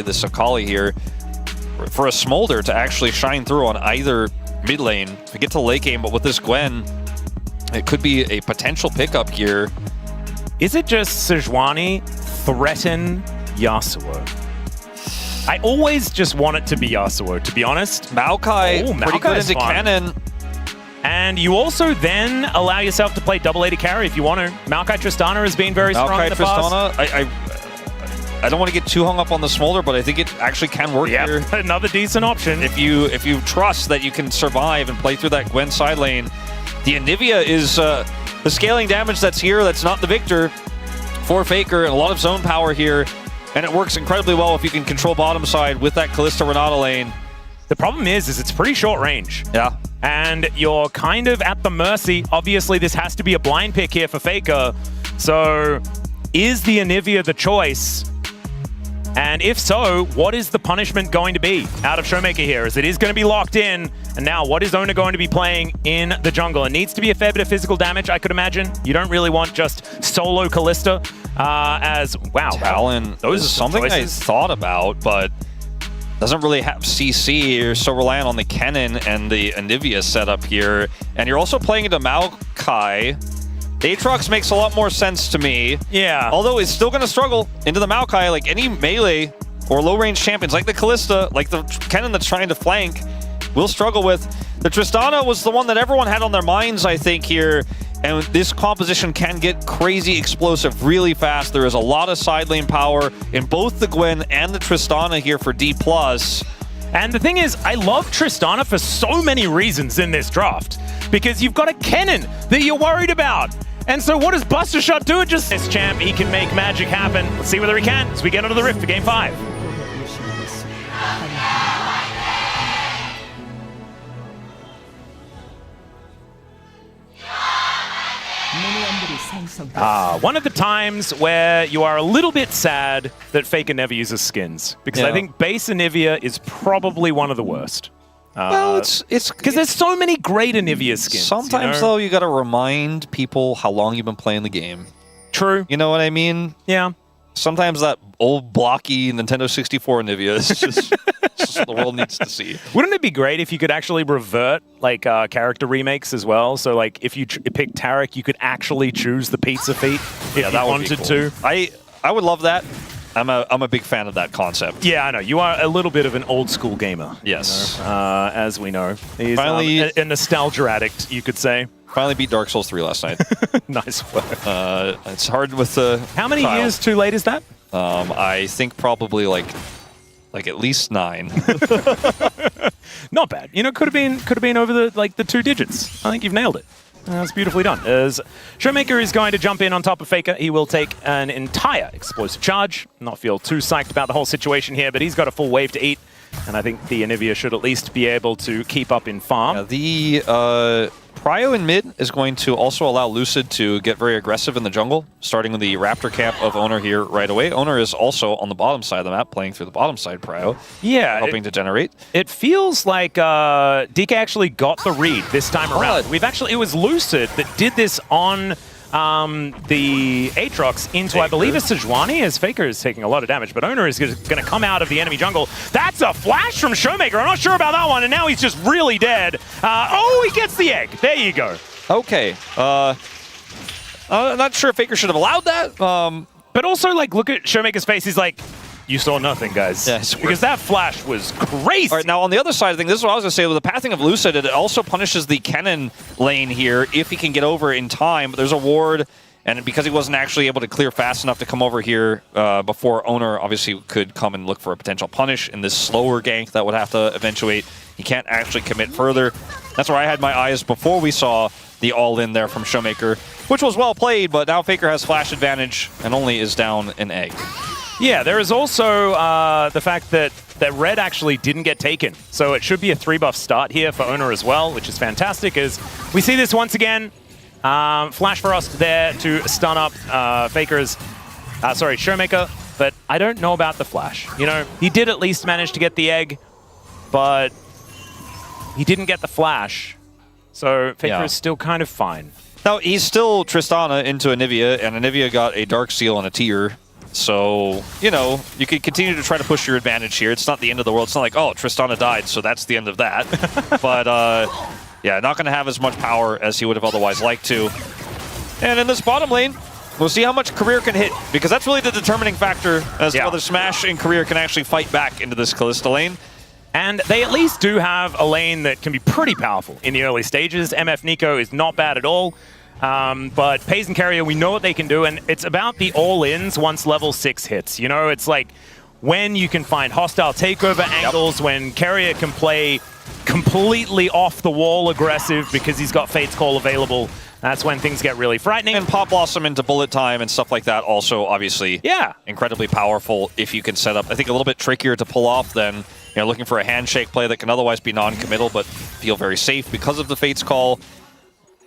the Sakali here for a Smolder to actually shine through on either mid lane to get to late game, but with this Gwen, it could be a potential pickup here. Is it just Sejuani threaten Yasuo? I always just want it to be Yasuo, to be honest. Maokai, pretty good into cannon. And you also then allow yourself to play double AD carry if you want to. Maokai Tristana has been very strong in the past. I don't want to get too hung up on the Smolder, but I think it actually can work here. Another decent option. If you trust that you can survive and play through that Gwen side lane, the Anivia is the scaling damage that's here. That's not the Victor for Faker, and a lot of zone power here, and it works incredibly well if you can control bottom side with that Kalista Renata lane. The problem is it's pretty short range. Yeah. And you're kind of at the mercy. Obviously, this has to be a blind pick here for Faker. So, is the Anivia the choice? And if so, what is the punishment going to be out of Showmaker here? As it is going to be locked in. And now, what is Owner going to be playing in the jungle? It needs to be a fair bit of physical damage, I could imagine. You don't really want just solo Kalista wow. Talon, those is something I thought about, but doesn't really have CC. You're so reliant on the Kennen and the Anivia setup here. And you're also playing into Maokai. Aatrox makes a lot more sense to me. Yeah. Although it's still going to struggle into the Maokai. Like any melee or low-range champions, like the Kalista, like the Kennen that's trying to flank, will struggle with. The Tristana was the one that everyone had on their minds, I think, here. And this composition can get crazy explosive really fast. There is a lot of side lane power in both the Gwen and the Tristana here for DPLUS. And the thing is, I love Tristana for so many reasons in this draft. Because you've got a Kennen that you're worried about. And so what does Buster Shot do? Just this champ, he can make magic happen. Let's see whether he can as we get into the Rift for Game 5. One of the times where you are a little bit sad that Faker never uses skins. Because I think base Anivia is probably one of the worst. Well, it's because there's so many great Anivia skins. Sometimes, though, you got to remind people how long you've been playing the game. True. You know what I mean? Yeah. Sometimes that old blocky Nintendo 64 Anivia is just, just what the world needs to see. Wouldn't it be great if you could actually revert like character remakes as well? So like if you pick Tarek, you could actually choose the pizza feet if you wanted to. I would love that. I'm a big fan of that concept. Yeah, I know. You are a little bit of an old school gamer. Yes. You know, as we know. He's finally a nostalgia addict, you could say. Finally beat Dark Souls 3 last night. Nice work. It's hard with the How many years too late is that? I think probably like at least 9. Not bad. You know, could have been over the 2 digits. I think you've nailed it. That's beautifully done. As Showmaker is going to jump in on top of Faker, he will take an entire explosive charge. Not feel too psyched about the whole situation here, but he's got a full wave to eat. And I think the Anivia should at least be able to keep up in farm. Yeah, the Prio in mid is going to also allow Lucid to get very aggressive in the jungle, starting with the Raptor camp of Owner here right away. Owner is also on the bottom side of the map, playing through the bottom side Prio. Yeah. Helping to generate. It feels like DK actually got the read this time around. It was Lucid that did this on the Aatrox into, Faker. I believe, a Sejuani, as Faker is taking a lot of damage, but Owner is going to come out of the enemy jungle. That's a flash from Showmaker. I'm not sure about that one, and now he's just really dead. Oh, he gets the egg. There you go. Okay. I'm not sure if Faker should have allowed that. But also, like, look at Showmaker's face. He's like, you saw nothing, guys. Yes, because that flash was crazy. All right, now on the other side of things, this is what I was going to say. With the pathing of Lucid, it also punishes the Kennen lane here if he can get over in time. But there's a ward, and because he wasn't actually able to clear fast enough to come over here before Owner obviously could come and look for a potential punish in this slower gank that would have to eventuate. He can't actually commit further. That's where I had my eyes before we saw the all-in there from Showmaker, which was well played, but now Faker has flash advantage and only is down an egg. Yeah, there is also the fact that red actually didn't get taken. So it should be a 3-buff start here for Owner as well, which is fantastic, as we see this once again. Flash Frost there to stun up Showmaker, but I don't know about the flash. You know, he did at least manage to get the egg, but he didn't get the flash. So Faker is still kind of fine. Now, he's still Tristana into Anivia, and Anivia got a Dark Seal and a Tear. So, you know, you could continue to try to push your advantage here. It's not the end of the world. It's not like, oh, Tristana died, so that's the end of that. But, yeah, not going to have as much power as he would have otherwise liked to. And in this bottom lane, we'll see how much Career can hit, because that's really the determining factor as to whether Smash and Career can actually fight back into this Kalista lane. And they at least do have a lane that can be pretty powerful in the early stages. MF Nico is not bad at all. But Pays and Carrier, we know what they can do, and it's about the all-ins once level 6 hits. You know, it's like when you can find hostile takeover angles, when Carrier can play completely off-the-wall aggressive because he's got Fate's Call available. That's when things get really frightening. And Pop Blossom into bullet time and stuff like that also, obviously, incredibly powerful if you can set up. I think a little bit trickier to pull off than, you know, looking for a handshake play that can otherwise be non-committal but feel very safe because of the Fate's Call.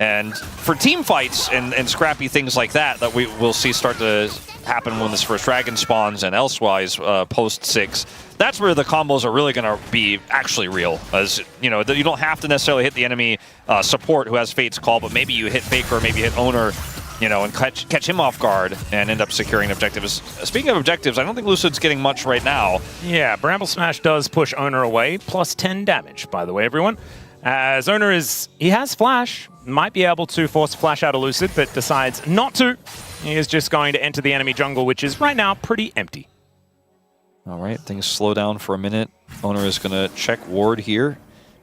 And for team fights and scrappy things like that we will see start to happen when this first dragon spawns and elsewise post 6, that's where the combos are really going to be actually real. As you know, you don't have to necessarily hit the enemy support who has Fate's Call, but maybe you hit Faker or maybe hit Owner, you know, and catch him off guard and end up securing objectives. Speaking of objectives, I don't think Lucid's getting much right now. Yeah, Bramble Smash does push Owner away, plus 10 damage, by the way, everyone. As Owner he has Flash, might be able to force a Flash out of Lucid, but decides not to. He is just going to enter the enemy jungle, which is right now pretty empty. All right, things slow down for a minute. Owner is going to check ward here.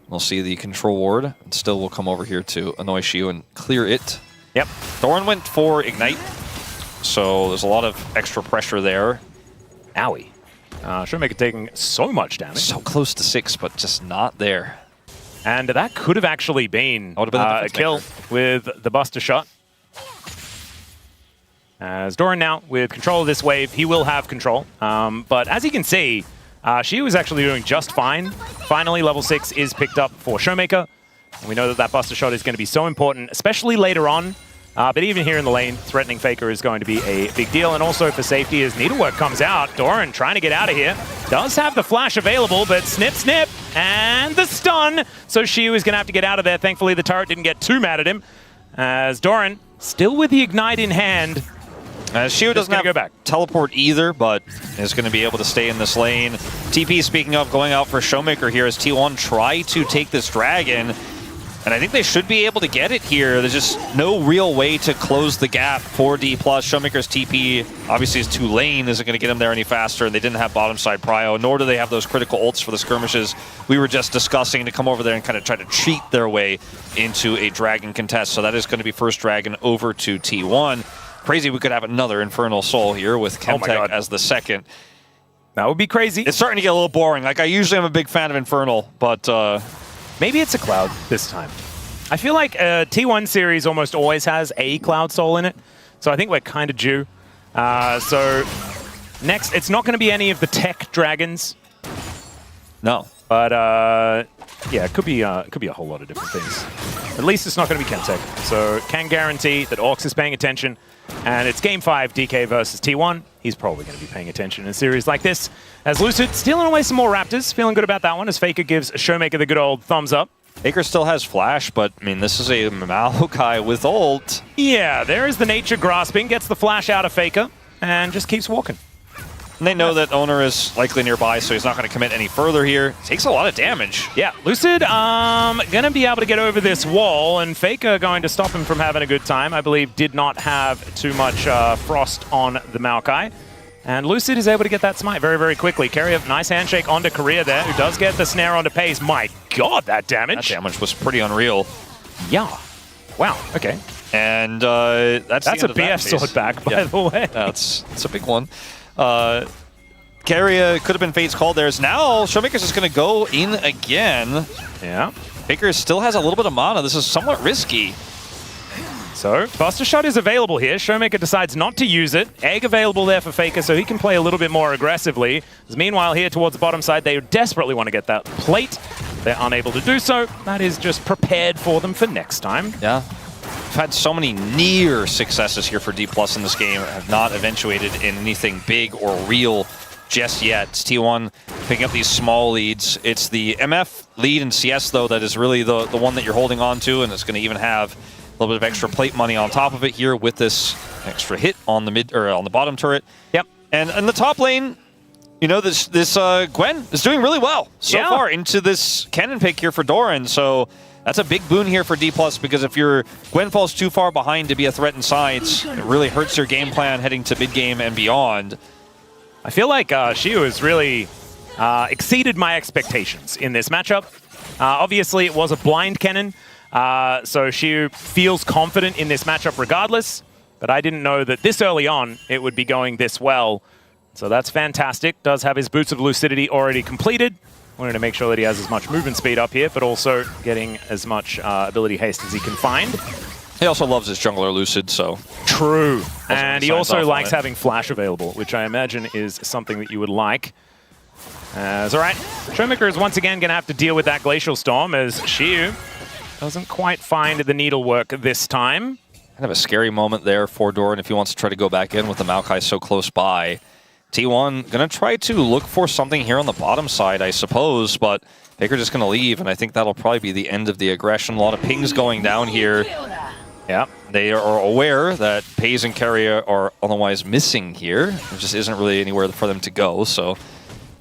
We'll see the control ward, and still will come over here to annoy Shiu and clear it. Yep. Thorin went for Ignite, so there's a lot of extra pressure there. Owie. Showmaker taking so much damage. So close to 6, but just not there. And that could have actually been a kill with the Buster Shot. As Doran now with control of this wave, he will have control. But as you can see, she was actually doing just fine. Finally, level 6 is picked up for Showmaker. And we know that Buster Shot is going to be so important, especially later on. But even here in the lane, threatening Faker is going to be a big deal. And also for safety, as Needlework comes out, Doran trying to get out of here. Does have the flash available, but snip, snip, and the stun. So Shiu is going to have to get out of there. Thankfully, the turret didn't get too mad at him. As Doran, still with the Ignite in hand. Shiu doesn't have go back. teleport either, but is going to be able to stay in this lane. TP, speaking of, going out for Showmaker here as T1 try to take this dragon. And I think they should be able to get it here. There's just no real way to close the gap for DPLUS. Showmaker's TP obviously is too lane, isn't going to get him there any faster, and they didn't have bottom side prio, nor do they have those critical ults for the skirmishes we were just discussing to come over there and kind of try to cheat their way into a dragon contest. So that is going to be first dragon over to T1. Crazy we could have another Infernal Soul here with Chemtech as the second. That would be crazy. It's starting to get a little boring. Like, I usually am a big fan of Infernal, but... maybe it's a Cloud this time. I feel like T1 series almost always has a Cloud Soul in it, so I think we're kind of due. So next, it's not going to be any of the tech dragons. No. But yeah, it could be a whole lot of different things. At least it's not going to be Chemtech, so can guarantee that Orcs is paying attention. And it's Game 5, DK versus T1. He's probably going to be paying attention in a series like this. As Lucid stealing away some more Raptors. Feeling good about that one as Faker gives Showmaker the good old thumbs up. Faker still has Flash, but, I mean, this is a Maokai with ult. Yeah, there is the nature grasping. Gets the Flash out of Faker and just keeps walking. And they know that Owner is likely nearby, so he's not going to commit any further here. Takes a lot of damage. Yeah, Lucid going to be able to get over this wall, and Faker going to stop him from having a good time. I believe did not have too much frost on the Maokai. And Lucid is able to get that smite very, very quickly. Carrier, nice handshake onto Career there, who does get the snare onto Pace. My God, that damage. That damage was pretty unreal. Yeah. Wow, okay. And that's a BF sword back, by the way. That's a big one. Carrier could have been Fate's Call there. Now Showmaker's just going to go in again. Yeah. Faker still has a little bit of mana. This is somewhat risky. So, Buster Shot is available here. Showmaker decides not to use it. Egg available there for Faker, so he can play a little bit more aggressively. As meanwhile, here towards the bottom side, they desperately want to get that plate. They're unable to do so. That is just prepared for them for next time. Yeah. We've had so many near successes here for DPLUS in this game, have not eventuated in anything big or real just yet. It's T1 picking up these small leads. It's the MF lead in CS, though, that is really the one that you're holding on to, and it's going to even have a little bit of extra plate money on top of it here with this extra hit on the mid or on the bottom turret. Yep. And in the top lane, you know, this Gwen is doing really well so far into this cannon pick here for Doran. So that's a big boon here for DPLUS, because if your Gwen falls too far behind to be a threat in sides, it really hurts your game plan heading to mid-game and beyond. I feel like Xiu has really exceeded my expectations in this matchup. Obviously, it was a blind cannon, so Xiu feels confident in this matchup regardless, but I didn't know that this early on it would be going this well. So that's fantastic. Does have his Boots of Lucidity already completed. Wanted to make sure that he has as much movement speed up here, but also getting as much ability haste as he can find. He also loves his jungler Lucid, so... True. And he also likes having Flash available, which I imagine is something that you would like. All right, Showmaker is once again going to have to deal with that Glacial Storm, as Xiu doesn't quite find the needlework this time. Kind of a scary moment there for Doran if he wants to try to go back in with the Maokai so close by. T1 going to try to look for something here on the bottom side, I suppose, but Faker just going to leave, and I think that'll probably be the end of the aggression. A lot of pings going down here. Yeah, they are aware that Pays and Keria are otherwise missing here. There just isn't really anywhere for them to go, so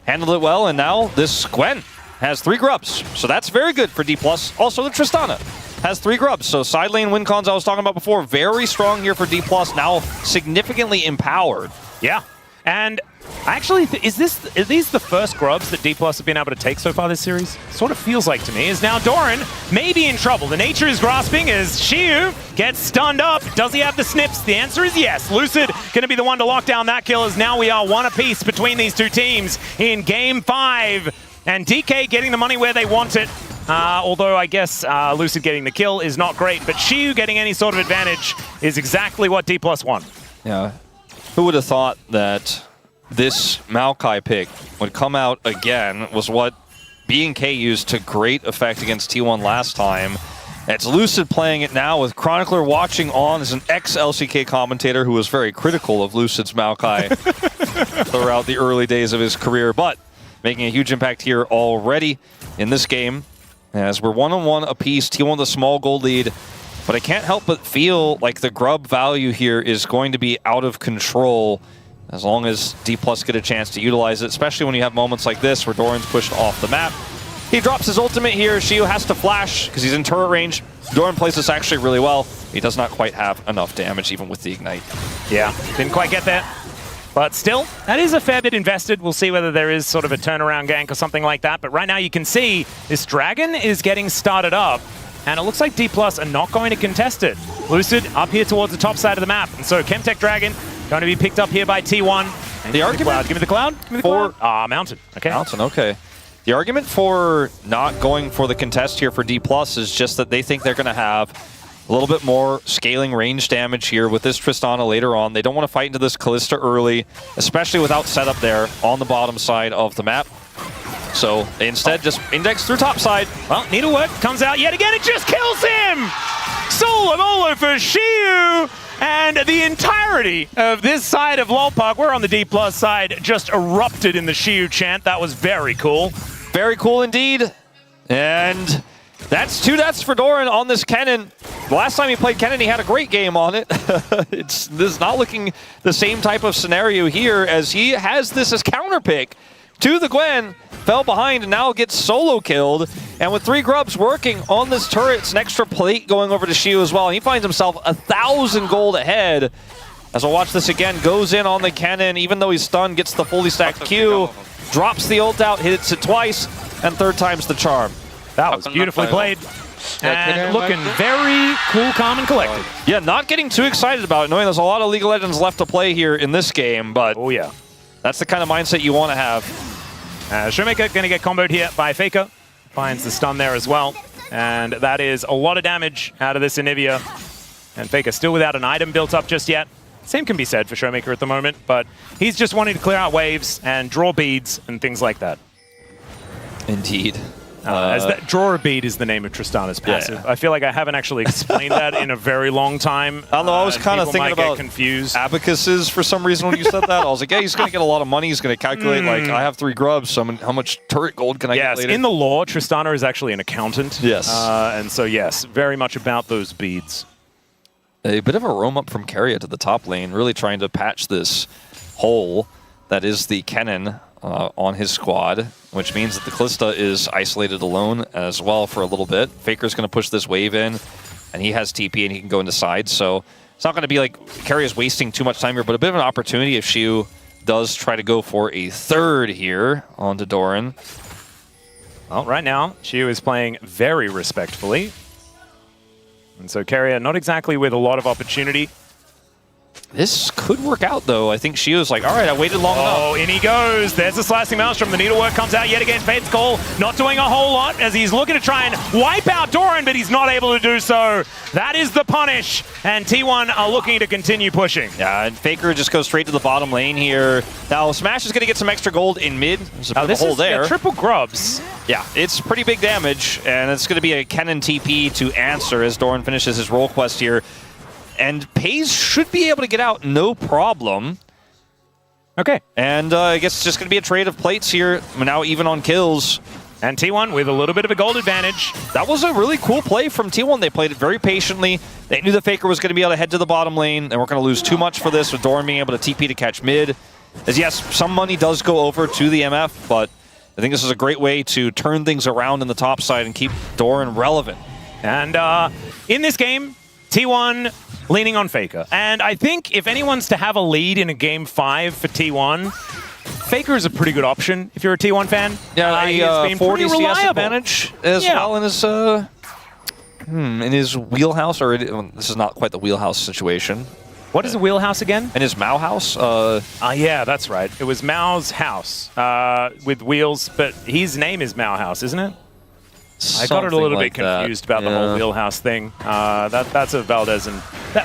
handled it well, and now this Gwen has 3 grubs, so that's very good for DPLUS. Also, the Tristana has 3 grubs, so side lane win cons I was talking about before, very strong here for DPLUS, now significantly empowered. Yeah. And actually, are these the first grubs that DPLUS have been able to take so far this series? Sort of feels like to me. Is now Doran may be in trouble. The nature is grasping as Xiu gets stunned up. Does he have the snips? The answer is yes. Lucid going to be the one to lock down that kill, as now we are one apiece between these two teams in Game 5. And DK getting the money where they want it. Although I guess Lucid getting the kill is not great, but Xiu getting any sort of advantage is exactly what DPLUS want. Yeah. Who would have thought that this Maokai pick would come out again? Was what B&K used to great effect against T1 last time. It's Lucid playing it now with Chronicler watching on as an ex-LCK commentator who was very critical of Lucid's Maokai throughout the early days of his career, but making a huge impact here already in this game. As we're 1-on-1 apiece, T1 with a small gold lead. But I can't help but feel like the grub value here is going to be out of control as long as DPLUS get a chance to utilize it, especially when you have moments like this where Doran's pushed off the map. He drops his ultimate here. Xiu has to flash because he's in turret range. Doran plays this actually really well. He does not quite have enough damage even with the Ignite. Yeah, didn't quite get that. But still, that is a fair bit invested. We'll see whether there is sort of a turnaround gank or something like that. But right now you can see this Dragon is getting started up. And it looks like DPLUS are not going to contest it. Lucid up here towards the top side of the map. And so Chemtech Dragon going to be picked up here by T1. And the argument... Give me the cloud. Give me the cloud. Mountain. Okay. Mountain, okay. The argument for not going for the contest here for DPLUS is just that they think they're going to have a little bit more scaling range damage here with this Tristana later on. They don't want to fight into this Callista early, especially without setup there on the bottom side of the map. So they instead just index through top side. Well, needlework comes out yet again. It just kills him! Solo Molo for Xiu! And the entirety of this side of Lolpark, we're on the DPLUS side, just erupted in the Xiu chant. That was very cool. Very cool indeed. And that's 2 deaths for Doran on this Kennen. The last time he played Kennen, he had a great game on it. This is not looking the same type of scenario here, as he has this as counter pick to the Gwen, fell behind and now gets solo killed. And with 3 grubs working on this turret, it's an extra plate going over to Xiu as well. And he finds himself 1,000 gold ahead. As we'll watch this again, goes in on the Kennen, even though he's stunned, gets the fully stacked Q, drops the ult out, hits it twice, and 3rd time's the charm. That was beautifully played. And looking very cool, calm, and collected. Yeah, not getting too excited about it, knowing there's a lot of League of Legends left to play here in this game, but oh yeah, that's the kind of mindset you want to have. Showmaker going to get comboed here by Faker. Finds the stun there as well. And that is a lot of damage out of this Anivia. And Faker still without an item built up just yet. Same can be said for Showmaker at the moment, but he's just wanting to clear out waves and draw beads and things like that. Indeed. As that draw a bead is the name of Tristana's passive. Yeah. I feel like I haven't actually explained that in a very long time. I don't know, I was kind of thinking about confused abacuses for some reason when you said that. I was like, yeah, he's going to get a lot of money. He's going to calculate, like, I have 3 grubs, so how much turret gold can I get later? In the lore, Tristana is actually an accountant. Yes. And so, yes, very much about those beads. A bit of a roam up from Keria to the top lane, really trying to patch this hole. That is the Kennen on his squad, which means that the Kalista is isolated alone as well for a little bit. Faker's going to push this wave in, and he has TP and he can go into side, so it's not going to be like Carry is wasting too much time here, but a bit of an opportunity if Shiu does try to go for a third here onto Doran. Well, right now, Shiu is playing very respectfully. And so Carrier not exactly with a lot of opportunity. This could work out, though. I think Shiu's like, all right, I waited long enough. Oh, in he goes. There's the slicing maelstrom. The needlework comes out yet again. Fate's Call not doing a whole lot as he's looking to try and wipe out Doran, but he's not able to do so. That is the punish, and T1 are looking to continue pushing. Yeah, and Faker just goes straight to the bottom lane here. Now, Smash is going to get some extra gold in mid. There's a bit of a hole there. Triple grubs. Yeah, it's pretty big damage, and it's going to be a Kennen TP to answer as Doran finishes his role quest here. And Pays should be able to get out no problem. Okay. And I guess it's just going to be a trade of plates here. We're now even on kills. And T1 with a little bit of a gold advantage. That was a really cool play from T1. They played it very patiently. They knew the Faker was going to be able to head to the bottom lane. They weren't going to lose too much for this with Doran being able to TP to catch mid. As yes, some money does go over to the MF, but I think this is a great way to turn things around in the top side and keep Doran relevant. And in this game, T1 leaning on Faker. And I think if anyone's to have a lead in a game 5 for T1, Faker is a pretty good option if you're a T1 fan. Yeah, he's been 40 pretty CS reliable. advantage as well in his wheelhouse, or this is not quite the wheelhouse situation. What is a wheelhouse again? In his Mao house? Yeah, that's right. It was Mao's house with wheels, but his name is Mao House, isn't it? I got it a little bit confused about the whole wheelhouse thing. That's a Valdez and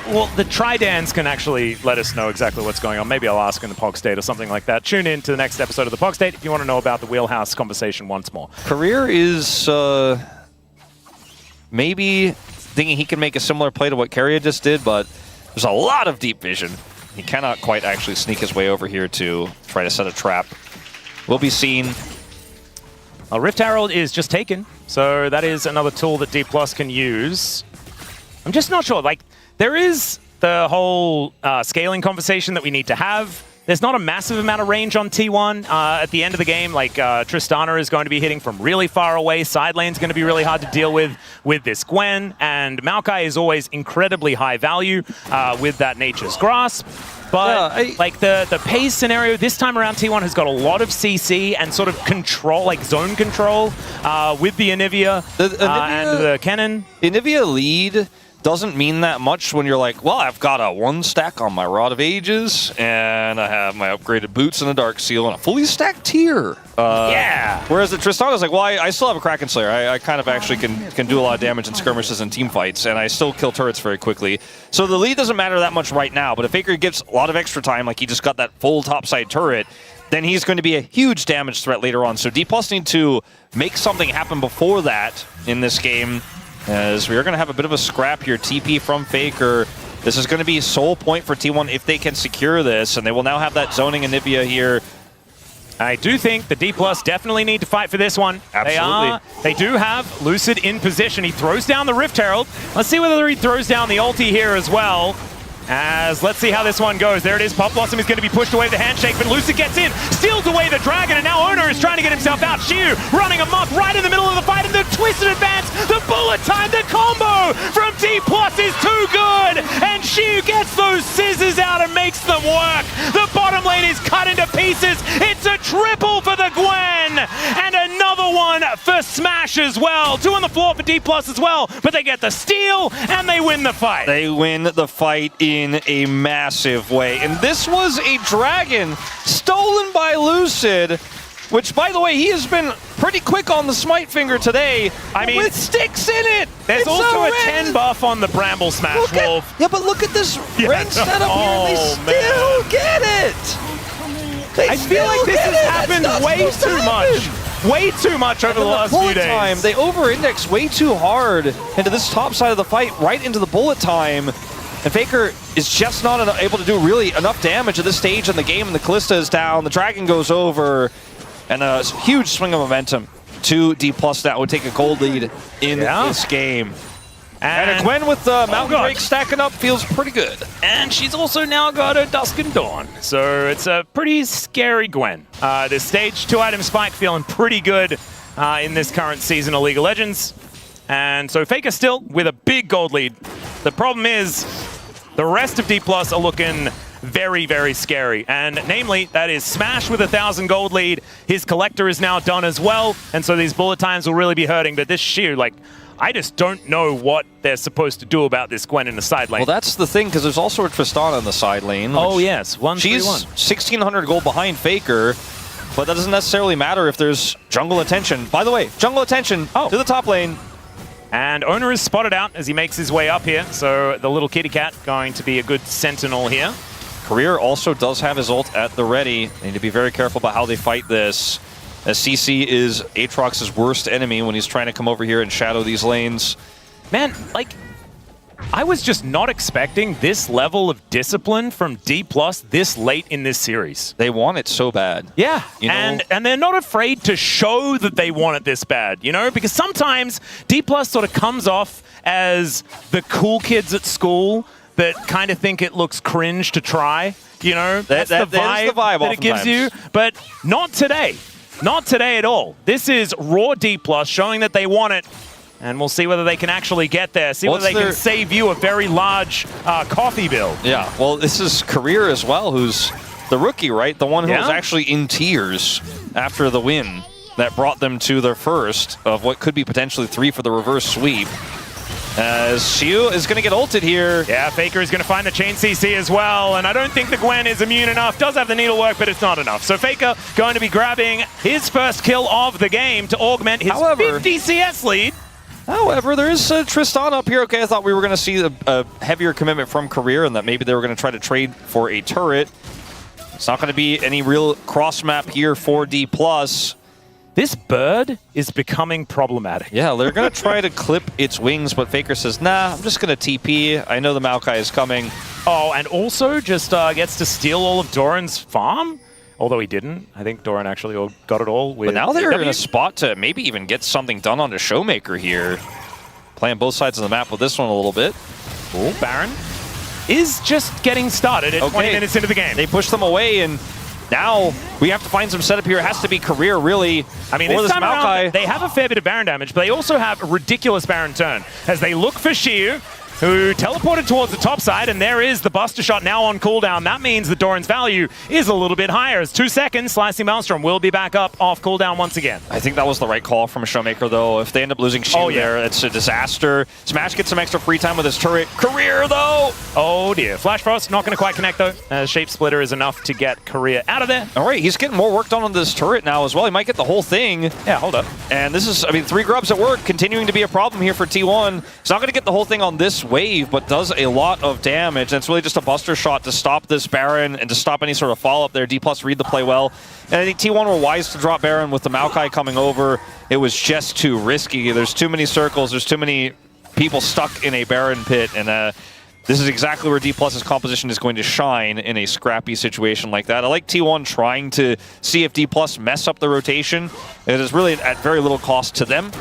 well, the Tridans can actually let us know exactly what's going on. Maybe I'll ask in the Pog State or something like that. Tune in to the next episode of the Pog State if you want to know about the wheelhouse conversation once more. Career is maybe thinking he can make a similar play to what Carrier just did, but there's a lot of deep vision. He cannot quite actually sneak his way over here to try to set a trap. We'll be seen. Rift Herald is just taken, so that is another tool that DPLUS can use. I'm just not sure. Like, there is the whole scaling conversation that we need to have. There's not a massive amount of range on T1 at the end of the game. Like, Tristana is going to be hitting from really far away. Side lane's going to be really hard to deal with this Gwen. And Maokai is always incredibly high value with that Nature's Grasp. But like the Pays scenario, this time around T1 has got a lot of CC and sort of control, like zone control with the Anivia, and the Kennen. Anivia lead doesn't mean that much when you're like, well, I've got a 1 stack on my Rod of Ages, and I have my upgraded boots and a Dark Seal, and a fully stacked tier. Yeah. Whereas the Tristana's like, well, I still have a Kraken Slayer. I kind of actually can do a lot of damage in skirmishes and team fights, and I still kill turrets very quickly. So the lead doesn't matter that much right now, but if Faker gets a lot of extra time, like he just got that full topside turret, then he's going to be a huge damage threat later on. So DPLUS need to make something happen before that in this game, as we are going to have a bit of a scrap here. TP from Faker. This is going to be sole point for T1 if they can secure this, and they will now have that zoning Anivia here. I do think the DPLUS definitely need to fight for this one. Absolutely. They do have Lucid in position. He throws down the Rift Herald. Let's see whether he throws down the ulti here as well. Let's see how this one goes. There it is. Pop Blossom is going to be pushed away with the handshake, but Lucid gets in, steals away the dragon, and now Owner is trying to get himself out. Shiu running amok right in the middle of the fight, and the twisted advance, the bullet time, the combo from DPLUS is too good, and Shiu gets those scissors out and makes them work. The bottom lane is cut into pieces. It's a triple for the Gwen, and another one for Smash as well. 2 on the floor for DPLUS as well, but they get the steal, and they win the fight. They win the fight in a massive way. And this was a dragon stolen by Lucid, which, by the way, he has been pretty quick on the Smite Finger today. I mean, with sticks in it. There's also a 10 buff on the Bramble Smash Wolf. Yeah, but look at this red setup here, and they still get it. I feel like this has happened way too much. Way too much over the last few days. They over-index way too hard into this top side of the fight, right into the bullet time. And Faker is just not able to do really enough damage at this stage in the game, and the Kalista is down, the Dragon goes over, and a huge swing of momentum to DPLUS that would take a gold lead in this game. And a Gwen with the Mountain Drake stacking up feels pretty good. And she's also now got her Dusk and Dawn. So it's a pretty scary Gwen. This stage 2-item spike feeling pretty good in this current season of League of Legends. And so Faker still with a big gold lead. The problem is the rest of DPLUS are looking very, very scary. And namely, that is Smash with 1,000 gold lead. His collector is now done as well. And so these bullet times will really be hurting. But this Xiu, like, I just don't know what they're supposed to do about this Gwen in the side lane. Well, that's the thing, because there's also a Tristana in the side lane. Oh, yes. 1-3-1. She's 1,600 gold behind Faker, but that doesn't necessarily matter if there's jungle attention. By the way, jungle attention to the top lane. And Owner is spotted out as he makes his way up here. So the little kitty cat going to be a good sentinel here. Career also does have his ult at the ready. They need to be very careful about how they fight this, as CC is Aatrox's worst enemy when he's trying to come over here and shadow these lanes. Man, like, I was just not expecting this level of discipline from DPLUS this late in this series. They want it so bad. Yeah, you know? and they're not afraid to show that they want it this bad, you know? Because sometimes DPLUS sort of comes off as the cool kids at school that kind of think it looks cringe to try, you know? That's the vibe that it gives you, but not today. Not today at all. This is raw DPLUS showing that they want it, and we'll see whether they can actually get there. See whether they can save you a very large coffee bill. Yeah, well, this is Career as well, who's the rookie, right? The one who was actually in tears after the win that brought them to their first of what could be potentially 3 for the reverse sweep. As Xiu is going to get ulted here. Yeah, Faker is going to find the chain CC as well, and I don't think the Gwen is immune enough. Does have the needlework, but it's not enough. So Faker going to be grabbing his first kill of the game to augment his 50 CS lead. However, there is Tristana up here. Okay, I thought we were going to see a heavier commitment from Career and that maybe they were going to try to trade for a turret. It's not going to be any real cross map here for DPLUS. This bird is becoming problematic. Yeah, they're going to try to clip its wings, but Faker says, nah, I'm just going to TP. I know the Maokai is coming. Oh, and also just gets to steal all of Doran's farm? Although he didn't. I think Doran actually got it all. With but now they're in a spot to maybe even get something done on the Showmaker here. Playing both sides of the map with this one a little bit. Cool. Baron is just getting started at 20 minutes into the game. They push them away, and now we have to find some setup here. It has to be Career, really. I mean, this time around, they have a fair bit of Baron damage, but they also have a ridiculous Baron turn as they look for Xiu, who teleported towards the top side, and there is the Buster Shot now on cooldown. That means that Doran's value is a little bit higher. As 2 seconds, Slicing Maelstrom will be back up off cooldown once again. I think that was the right call from a Showmaker, though. If they end up losing Xiu there, it's a disaster. Smash gets some extra free time with his turret. Career, though! Oh, dear. Flash Frost not going to quite connect, though. Shape Splitter is enough to get Career out of there. All right, he's getting more work done on this turret now as well. He might get the whole thing. Yeah, hold up. And this is, I mean, 3 grubs at work, continuing to be a problem here for T1. He's not going to get the whole thing on this wave, but does a lot of damage, and it's really just a Buster Shot to stop this Baron and to stop any sort of follow-up there. DPLUS read the play well, and I think T1 were wise to drop Baron with the Maokai coming over. It was just too risky. There's too many circles, there's too many people stuck in a Baron pit, and this is exactly where DPLUS's composition is going to shine in a scrappy situation like that. I like T1 trying to see if DPLUS mess up the rotation. It is really at very little cost to them.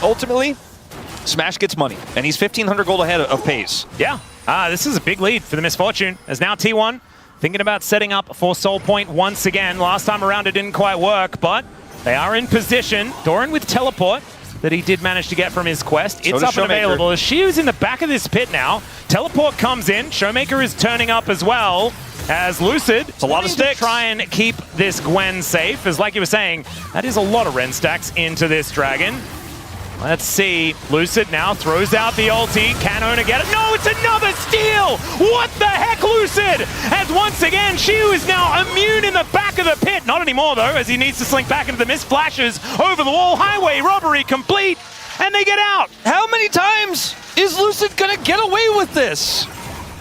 Ultimately, Smash gets money, and he's 1,500 gold ahead of pace. Yeah, this is a big lead for the Misfortune, as now T1 thinking about setting up for Soul Point once again. Last time around it didn't quite work, but they are in position. Doran with teleport that he did manage to get from his quest. It's up and available. As Xiu's in the back of this pit now, teleport comes in. Showmaker is turning up as well. As Lucid, it's a lot of sticks. Try and keep this Gwen safe, as like you were saying, that is a lot of Ren stacks into this Dragon. Let's see. Lucid now throws out the ulti. Can Owner get it? No, it's another steal! What the heck, Lucid? As once again, Xiu is now immune in the back of the pit. Not anymore, though, as he needs to slink back into the mist. Flashes over the wall. Highway robbery complete, and they get out. How many times is Lucid gonna get away with this?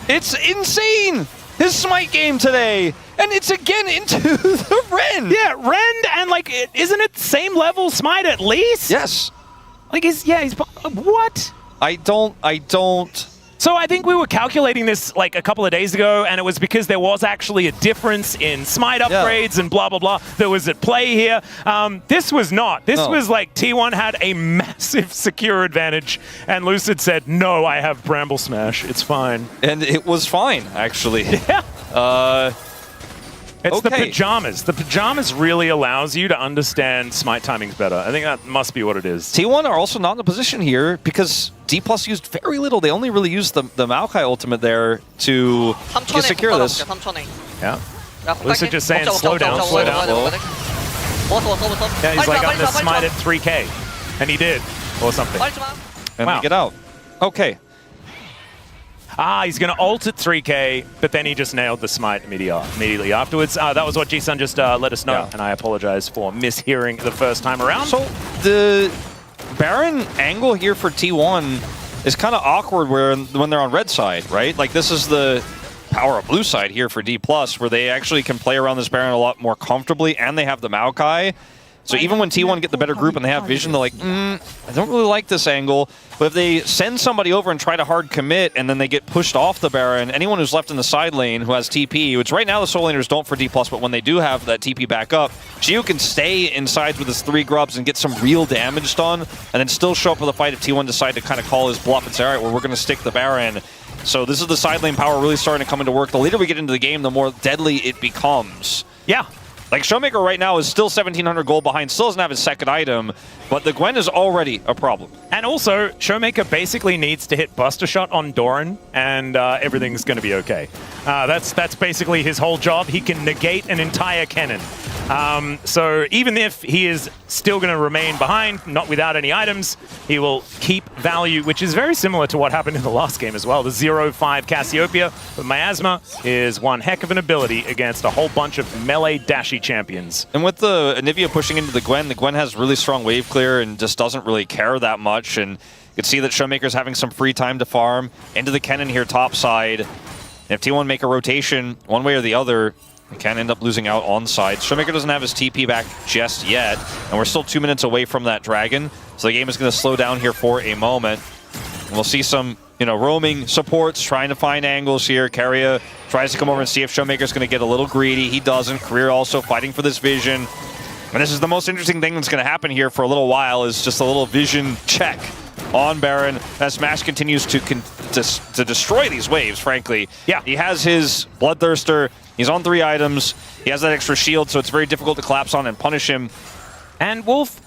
It's insane! His smite game today, and it's again into the Ren. Yeah, Ren, and like, isn't it same level smite at least? Yes. Like, he's what? I don't. So I think we were calculating this like a couple of days ago, and it was because there was actually a difference in smite upgrades and blah, blah, blah that was at play here. This was not. This was like T1 had a massive secure advantage, and Lucid said, no, I have Bramble Smash. It's fine. And it was fine, actually. Yeah. It's the pajamas. The pajamas really allows you to understand smite timings better. I think that must be what it is. T1 are also not in a position here because DPLUS used very little. They only really used the Maokai ultimate there to secure this. Yeah. Lucid just saying, slow down, slow down. Yeah, he's like, I'm going to smite at 3K. And he did, or something. And we get out. Okay. He's going to ult at 3K, but then he just nailed the smite immediately afterwards. That was what G-Sun just let us know, and I apologize for mishearing the first time around. So the Baron angle here for T1 is kind of awkward when they're on red side, right? Like this is the power of blue side here for DPLUS, where they actually can play around this Baron a lot more comfortably, and they have the Maokai. So even when T1 get the better group and they have vision, they're like, I don't really like this angle. But if they send somebody over and try to hard commit and then they get pushed off the Baron, anyone who's left in the side lane who has TP, which right now the solo laners don't for DPLUS, but when they do have that TP back up, Gio can stay inside with his 3 grubs and get some real damage done and then still show up for the fight if T1 decide to kind of call his bluff and say, all right, well, we're going to stick the Baron. So this is the side lane power really starting to come into work. The later we get into the game, the more deadly it becomes. Yeah. Like, Showmaker right now is still 1,700 gold behind, still doesn't have his second item, but the Gwen is already a problem. And also, Showmaker basically needs to hit Buster Shot on Doran, and everything's going to be okay. That's basically his whole job. He can negate an entire cannon. So even if he is still going to remain behind, not without any items, he will keep value, which is very similar to what happened in the last game as well. The 0-5 Cassiopeia, but Miasma is one heck of an ability against a whole bunch of melee dashy champions. And with the Anivia pushing into the Gwen has really strong wave clear and just doesn't really care that much. And you can see that Showmaker's having some free time to farm into the Kennen here top side. And if T1 make a rotation one way or the other, they can end up losing out on side. Showmaker doesn't have his TP back just yet, and we're still 2 minutes away from that dragon. So the game is going to slow down here for a moment. And we'll see some, roaming supports trying to find angles here. Keria tries to come over and see if Showmaker's going to get a little greedy. He doesn't. Career also fighting for this vision. And this is the most interesting thing that's going to happen here for a little while, is just a little vision check on Baron as Smash continues to destroy these waves, frankly. Yeah. He has his Bloodthirster. He's on 3 items. He has that extra shield, so it's very difficult to collapse on and punish him. And Wolf,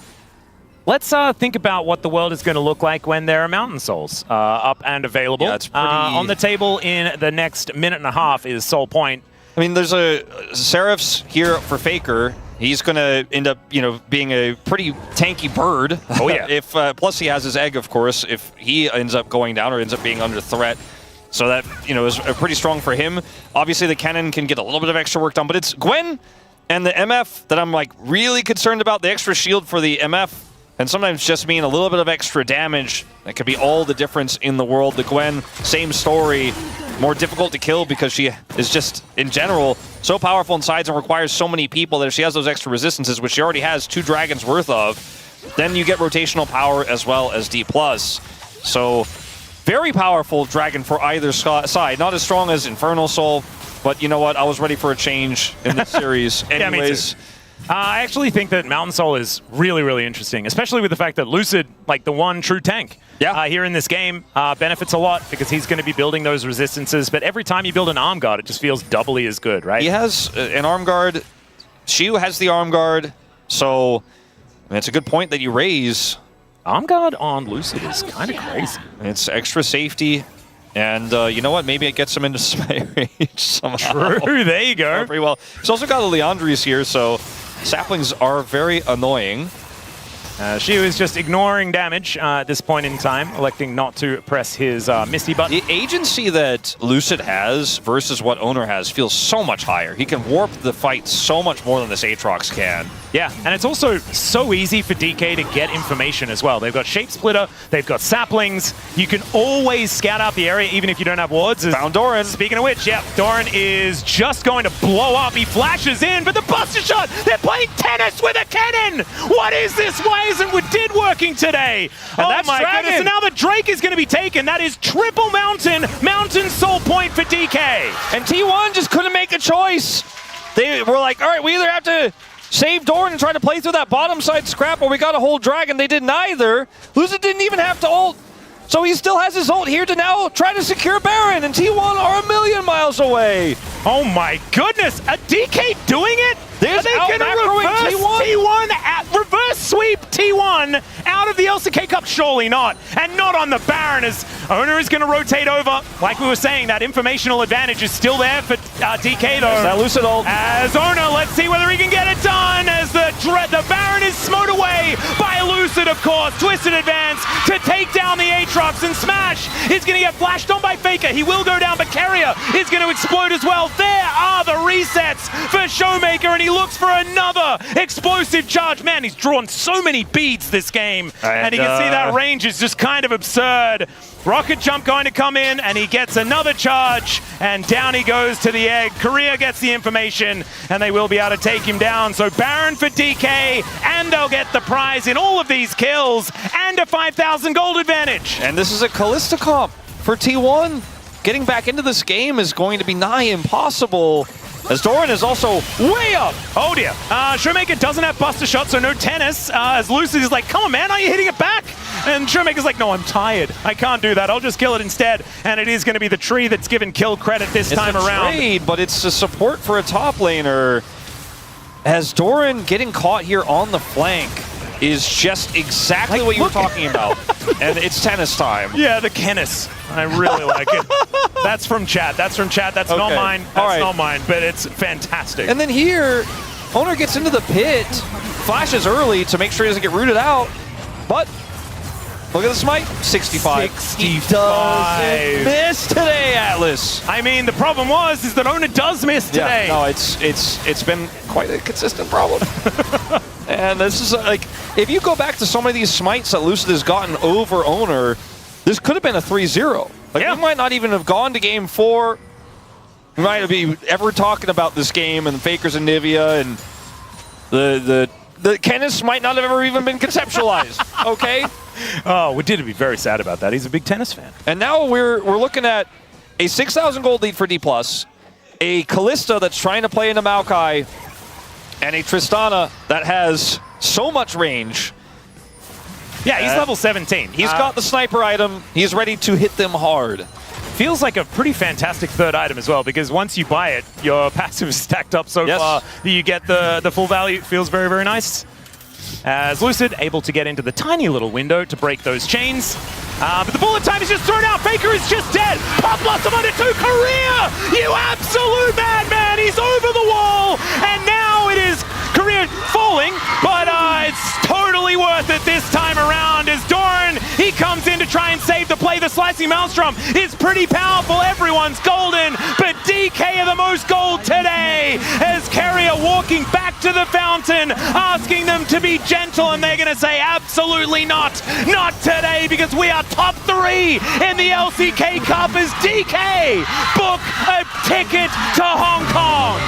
let's think about what the world is going to look like when there are Mountain Souls up and available. Yeah, it's pretty... on the table in the next minute and a half is Soul Point. I mean, there's a Seraph's here for Faker. He's going to end up, being a pretty tanky bird. Oh, yeah. If plus he has his egg, of course, if he ends up going down or ends up being under threat. So that, is pretty strong for him. Obviously, the cannon can get a little bit of extra work done, but it's Gwen and the MF that I'm, really concerned about. The extra shield for the MF and sometimes just mean a little bit of extra damage. That could be all the difference in the world. The Gwen, same story. More difficult to kill because she is just, in general, so powerful in sides and requires so many people that if she has those extra resistances, which she already has 2 dragons worth of, then you get rotational power as well as D+. So, very powerful dragon for either side. Not as strong as Infernal Soul, but you know what? I was ready for a change in this series anyways. Yeah, me too. I actually think that Mountain Soul is really, really interesting, especially with the fact that Lucid, the one true tank here in this game, benefits a lot because he's going to be building those resistances. But every time you build an arm guard, it just feels doubly as good, right? He has an arm guard. Shiu has the arm guard. So it's a good point that you raise. Arm guard on Lucid is kind of crazy. It's extra safety. And you know what? Maybe it gets him into smite range somehow. True, there you go. Pretty well. He's also got a Leandries here, so saplings are very annoying. Shiu is just ignoring damage at this point in time, electing not to press his Misty button. The agency that Lucid has versus what Owner has feels so much higher. He can warp the fight so much more than this Aatrox can. Yeah, and it's also so easy for DK to get information as well. They've got Shape Splitter, they've got Saplings. You can always scout out the area even if you don't have wards. Found Doran. Speaking of which, yeah, Doran is just going to blow up. He flashes in, but the Buster Shot! They're playing tennis with a cannon! What is this wave? isn't did working today. And that's my Dragon. goodness. And now the Drake is going to be taken. That is triple Mountain soul point for DK. And T1 just couldn't make a choice. They were like, all right, we either have to save Doran and try to play through that bottom side scrap, or we got to hold Dragon. They did neither. Lucid didn't even have to ult. So he still has his ult here to now try to secure Baron, and T1 are a million miles away. Oh my goodness, a DK doing it? There's Are they going to reverse T1 at reverse sweep T1 out of the LCK Cup? Surely not. And not on the Baron, as Owner is going to rotate over. Like we were saying, that informational advantage is still there for DK though. That Lucid ult. As Owner, let's see whether he can get it done, as the Baron is smote away by Lucid, of course. Twisted advance to take down the Aatrox, and Smash is going to get flashed on by Faker. He will go down, but Carrier is going to explode as well. There are the resets for Showmaker, and he looks for another explosive charge. Man, he's drawn so many beads this game, and you can see that range is just kind of absurd. Rocket Jump going to come in, and he gets another charge, and down he goes to the egg. Korea gets the information, and they will be able to take him down. So Baron for DK, and they'll get the prize in all of these kills, and a 5,000 gold advantage. And this is a Kalista comp for T1. Getting back into this game is going to be nigh impossible, as Doran is also way up. Oh dear. Showmaker doesn't have Buster Shot, so no tennis. As Lucid is like, come on man, are you hitting it back? And Showmaker's like, no, I'm tired. I can't do that. I'll just kill it instead. And it is going to be the tree that's given kill credit this time around. It's a trade, but it's a support for a top laner. As Doran getting caught here on the flank is just exactly what you were talking about. And it's tennis time. Yeah, the Kennis. I really like it. That's from chat. That's from chat. That's not mine. That's not mine, but it's fantastic. And then here, Owner gets into the pit, flashes early to make sure he doesn't get rooted out, but look at the smite, 65. 65. Miss today, Atlas. I mean, the problem is that Owner does miss today. Yeah, no, it's been quite a consistent problem. And this is like, if you go back to so many of these smites that Lucid has gotten over Owner, this could have been a 3-0. Like, we might not even have gone to game 4. We might be ever talking about this game and Fakers and Nivea, and the Kennis might not have ever even been conceptualized. Okay. Oh, we did be very sad about that. He's a big tennis fan. And now we're looking at a 6,000 gold lead for DPLUS, a Kalista that's trying to play into Maokai, and a Tristana that has so much range. Yeah, he's level 17. He's got the sniper item. He's ready to hit them hard. Feels like a pretty fantastic third item as well, because once you buy it, your passive is stacked up so far that you get the full value. It feels very, very nice. As Lucid able to get into the tiny little window to break those chains. But the bullet time is just thrown out. Faker is just dead. Pop Blossom under 2. Korea! You absolute madman! He's over the wall! And now it is Korea falling, but it's totally worth it this time around as Doran, he comes in to try and save the play. The Slicing Maelstrom is pretty powerful. Everyone's golden, but DK are the most gold today as Carrier walking back to the fountain, asking them to be gentle, and they're going to say absolutely not. Not today, because we are top 3 in the LCK Cup as DK book a ticket to Hong Kong.